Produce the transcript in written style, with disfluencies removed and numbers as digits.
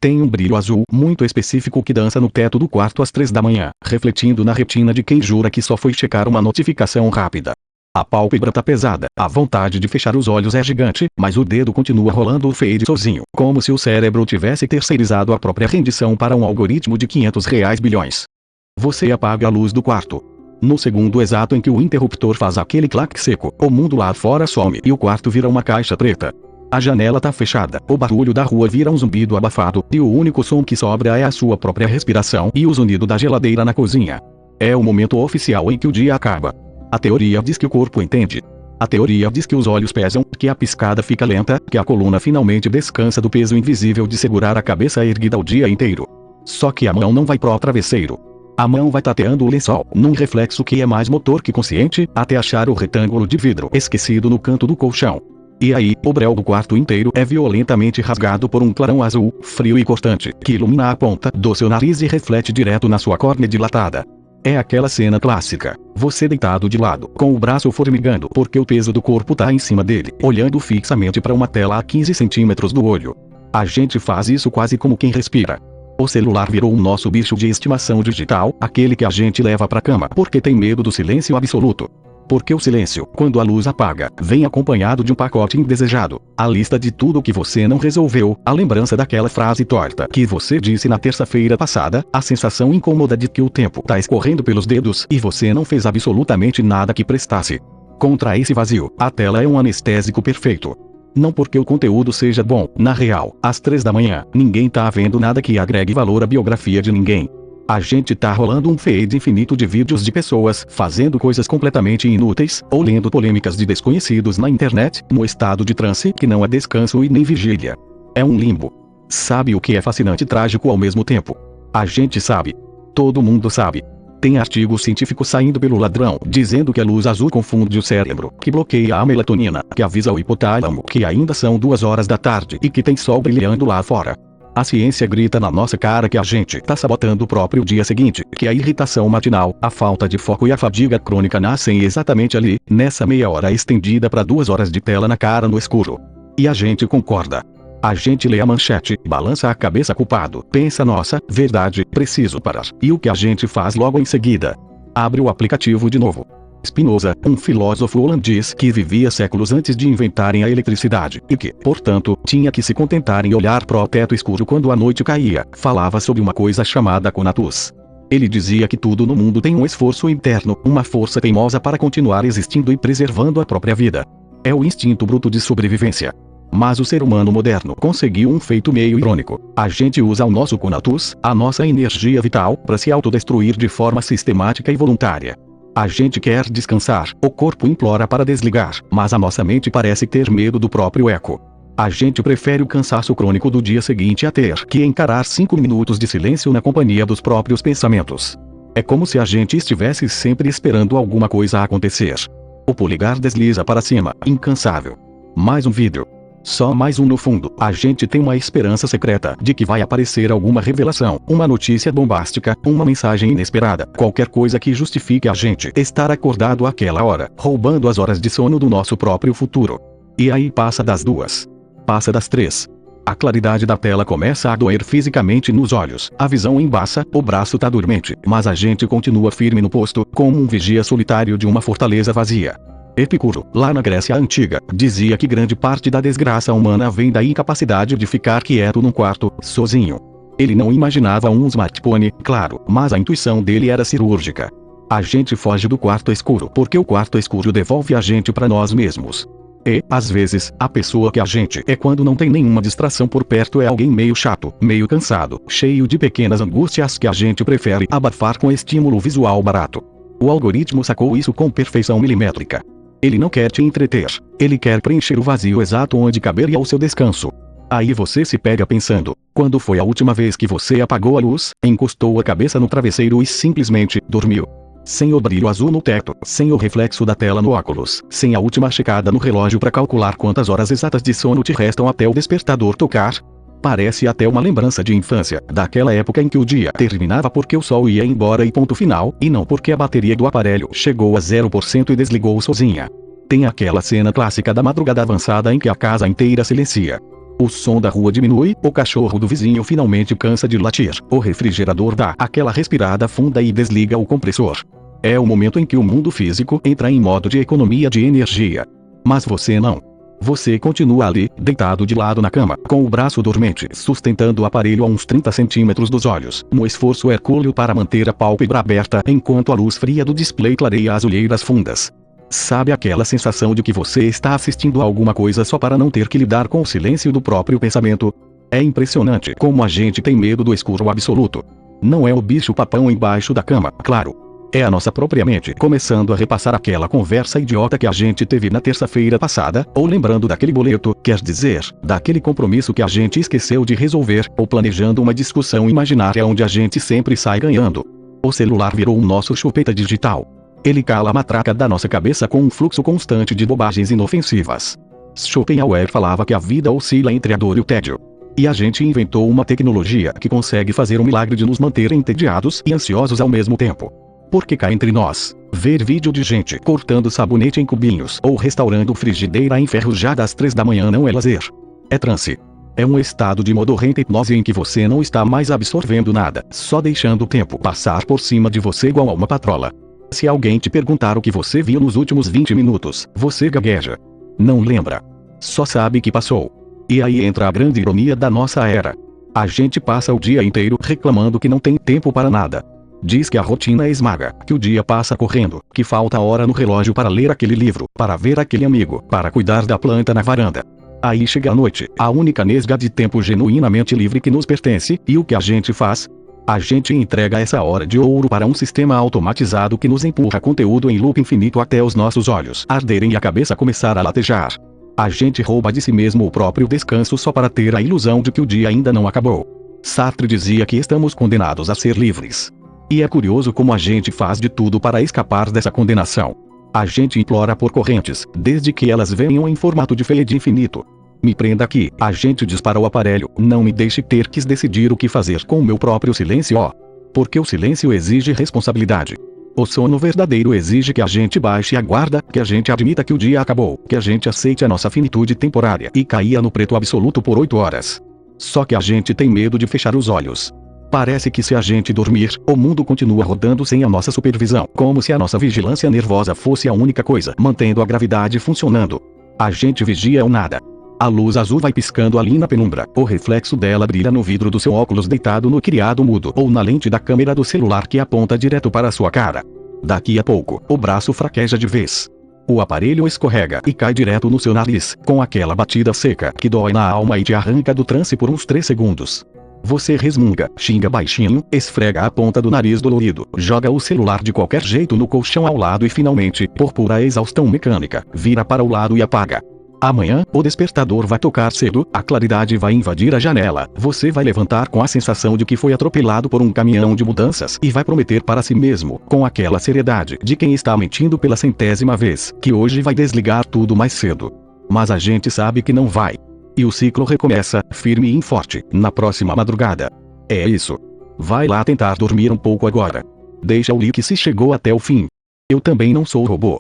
Tem um brilho azul muito específico que dança no teto do quarto às 3 da manhã, refletindo na retina de quem jura que só foi checar uma notificação rápida. A pálpebra tá pesada, a vontade de fechar os olhos é gigante, mas o dedo continua rolando o fade sozinho, como se o cérebro tivesse terceirizado a própria rendição para um algoritmo de 500 reais bilhões. Você apaga a luz do quarto. No segundo exato em que o interruptor faz aquele claque seco, o mundo lá fora some e o quarto vira uma caixa preta. A janela tá fechada, o barulho da rua vira um zumbido abafado, e o único som que sobra é a sua própria respiração e o zunido da geladeira na cozinha. É o momento oficial em que o dia acaba. A teoria diz que o corpo entende. A teoria diz que os olhos pesam, que a piscada fica lenta, que a coluna finalmente descansa do peso invisível de segurar a cabeça erguida o dia inteiro. Só que a mão não vai pro travesseiro. A mão vai tateando o lençol, num reflexo que é mais motor que consciente, até achar o retângulo de vidro esquecido no canto do colchão. E aí, o breu do quarto inteiro é violentamente rasgado por um clarão azul, frio e cortante, que ilumina a ponta do seu nariz e reflete direto na sua córnea dilatada. É aquela cena clássica, você deitado de lado, com o braço formigando porque o peso do corpo tá em cima dele, olhando fixamente para uma tela a 15 centímetros do olho. A gente faz isso quase como quem respira. O celular virou o nosso bicho de estimação digital, aquele que a gente leva pra cama porque tem medo do silêncio absoluto. Porque o silêncio, quando a luz apaga, vem acompanhado de um pacote indesejado, a lista de tudo que você não resolveu, a lembrança daquela frase torta que você disse na terça-feira passada, a sensação incômoda de que o tempo tá escorrendo pelos dedos e você não fez absolutamente nada que prestasse. Contra esse vazio, a tela é um anestésico perfeito. Não porque o conteúdo seja bom, na real, às 3 da manhã, ninguém tá vendo nada que agregue valor à biografia de ninguém. A gente tá rolando um feed infinito de vídeos de pessoas fazendo coisas completamente inúteis, ou lendo polêmicas de desconhecidos na internet, no estado de transe que não é descanso e nem vigília. É um limbo. Sabe o que é fascinante e trágico ao mesmo tempo? A gente sabe. Todo mundo sabe. Tem artigos científicos saindo pelo ladrão, dizendo que a luz azul confunde o cérebro, que bloqueia a melatonina, que avisa o hipotálamo que ainda são 2 horas da tarde e que tem sol brilhando lá fora. A ciência grita na nossa cara que a gente tá sabotando o próprio dia seguinte, que a irritação matinal, a falta de foco e a fadiga crônica nascem exatamente ali, nessa meia hora estendida para 2 horas de tela na cara no escuro. E a gente concorda. A gente lê a manchete, balança a cabeça culpado, pensa nossa, verdade, preciso parar. E o que a gente faz logo em seguida? Abre o aplicativo de novo. Spinoza, um filósofo holandês que vivia séculos antes de inventarem a eletricidade, e que, portanto, tinha que se contentar em olhar pro teto escuro quando a noite caía, falava sobre uma coisa chamada conatus. Ele dizia que tudo no mundo tem um esforço interno, uma força teimosa para continuar existindo e preservando a própria vida. É o instinto bruto de sobrevivência. Mas o ser humano moderno conseguiu um feito meio irônico. A gente usa o nosso conatus, a nossa energia vital, para se autodestruir de forma sistemática e voluntária. A gente quer descansar, o corpo implora para desligar, mas a nossa mente parece ter medo do próprio eco. A gente prefere o cansaço crônico do dia seguinte a ter que encarar 5 minutos de silêncio na companhia dos próprios pensamentos. É como se a gente estivesse sempre esperando alguma coisa acontecer. O polegar desliza para cima, incansável. Mais um vídeo. Só mais um no fundo. A gente tem uma esperança secreta de que vai aparecer alguma revelação, uma notícia bombástica, uma mensagem inesperada, qualquer coisa que justifique a gente estar acordado àquela hora, roubando as horas de sono do nosso próprio futuro. E aí passa das 2. Passa das 3. A claridade da tela começa a doer fisicamente nos olhos, a visão embaça, o braço tá dormente, mas a gente continua firme no posto, como um vigia solitário de uma fortaleza vazia. Epicuro, lá na Grécia Antiga, dizia que grande parte da desgraça humana vem da incapacidade de ficar quieto num quarto, sozinho. Ele não imaginava um smartphone, claro, mas a intuição dele era cirúrgica. A gente foge do quarto escuro porque o quarto escuro devolve a gente para nós mesmos. E, às vezes, a pessoa que a gente é quando não tem nenhuma distração por perto é alguém meio chato, meio cansado, cheio de pequenas angústias que a gente prefere abafar com estímulo visual barato. O algoritmo sacou isso com perfeição milimétrica. Ele não quer te entreter, ele quer preencher o vazio exato onde caberia o seu descanso. Aí você se pega pensando, quando foi a última vez que você apagou a luz, encostou a cabeça no travesseiro e simplesmente dormiu? Sem o brilho azul no teto, sem o reflexo da tela no óculos, sem a última checada no relógio para calcular quantas horas exatas de sono te restam até o despertador tocar? Parece até uma lembrança de infância, daquela época em que o dia terminava porque o sol ia embora e ponto final, e não porque a bateria do aparelho chegou a 0% e desligou sozinha. Tem aquela cena clássica da madrugada avançada em que a casa inteira silencia. O som da rua diminui, o cachorro do vizinho finalmente cansa de latir, o refrigerador dá aquela respirada funda e desliga o compressor. É o momento em que o mundo físico entra em modo de economia de energia. Mas você não. Você continua ali, deitado de lado na cama, com o braço dormente sustentando o aparelho a uns 30 centímetros dos olhos, no esforço hercúleo para manter a pálpebra aberta enquanto a luz fria do display clareia as olheiras fundas. Sabe aquela sensação de que você está assistindo a alguma coisa só para não ter que lidar com o silêncio do próprio pensamento? É impressionante como a gente tem medo do escuro absoluto. Não é o bicho-papão embaixo da cama, claro. É a nossa própria mente começando a repassar aquela conversa idiota que a gente teve na terça-feira passada, ou lembrando daquele boleto, quer dizer, daquele compromisso que a gente esqueceu de resolver, ou planejando uma discussão imaginária onde a gente sempre sai ganhando. O celular virou o nosso chupeta digital. Ele cala a matraca da nossa cabeça com um fluxo constante de bobagens inofensivas. Schopenhauer falava que a vida oscila entre a dor e o tédio. E a gente inventou uma tecnologia que consegue fazer o milagre de nos manter entediados e ansiosos ao mesmo tempo. Porque cá entre nós, ver vídeo de gente cortando sabonete em cubinhos ou restaurando frigideira em ferro já das 3 da manhã não é lazer. É transe. É um estado de modorrenta hipnose em que você não está mais absorvendo nada, só deixando o tempo passar por cima de você igual a uma patrola. Se alguém te perguntar o que você viu nos últimos 20 minutos, você gagueja. Não lembra. Só sabe que passou. E aí entra a grande ironia da nossa era. A gente passa o dia inteiro reclamando que não tem tempo para nada. Diz que a rotina esmaga, que o dia passa correndo, que falta hora no relógio para ler aquele livro, para ver aquele amigo, para cuidar da planta na varanda. Aí chega a noite, a única nesga de tempo genuinamente livre que nos pertence, e o que a gente faz? A gente entrega essa hora de ouro para um sistema automatizado que nos empurra conteúdo em loop infinito até os nossos olhos arderem e a cabeça começar a latejar. A gente rouba de si mesmo o próprio descanso só para ter a ilusão de que o dia ainda não acabou. Sartre dizia que estamos condenados a ser livres. E é curioso como a gente faz de tudo para escapar dessa condenação. A gente implora por correntes, desde que elas venham em formato de fade infinito. Me prenda aqui, a gente dispara o aparelho, não me deixe ter que decidir o que fazer com o meu próprio silêncio, ó. Porque o silêncio exige responsabilidade. O sono verdadeiro exige que a gente baixe a guarda, que a gente admita que o dia acabou, que a gente aceite a nossa finitude temporária e caia no preto absoluto por 8 horas. Só que a gente tem medo de fechar os olhos. Parece que se a gente dormir, o mundo continua rodando sem a nossa supervisão, como se a nossa vigilância nervosa fosse a única coisa mantendo a gravidade funcionando. A gente vigia o nada. A luz azul vai piscando ali na penumbra, o reflexo dela brilha no vidro do seu óculos deitado no criado mudo ou na lente da câmera do celular que aponta direto para sua cara. Daqui a pouco, o braço fraqueja de vez. O aparelho escorrega e cai direto no seu nariz, com aquela batida seca que dói na alma e te arranca do transe por uns 3 segundos. Você resmunga, xinga baixinho, esfrega a ponta do nariz dolorido, joga o celular de qualquer jeito no colchão ao lado e finalmente, por pura exaustão mecânica, vira para o lado e apaga. Amanhã, o despertador vai tocar cedo, a claridade vai invadir a janela, você vai levantar com a sensação de que foi atropelado por um caminhão de mudanças e vai prometer para si mesmo, com aquela seriedade de quem está mentindo pela 100ª vez, que hoje vai desligar tudo mais cedo. Mas a gente sabe que não vai. E o ciclo recomeça, firme e forte, na próxima madrugada. É isso. Vai lá tentar dormir um pouco agora. Deixa o like se chegou até o fim. Eu também não sou robô.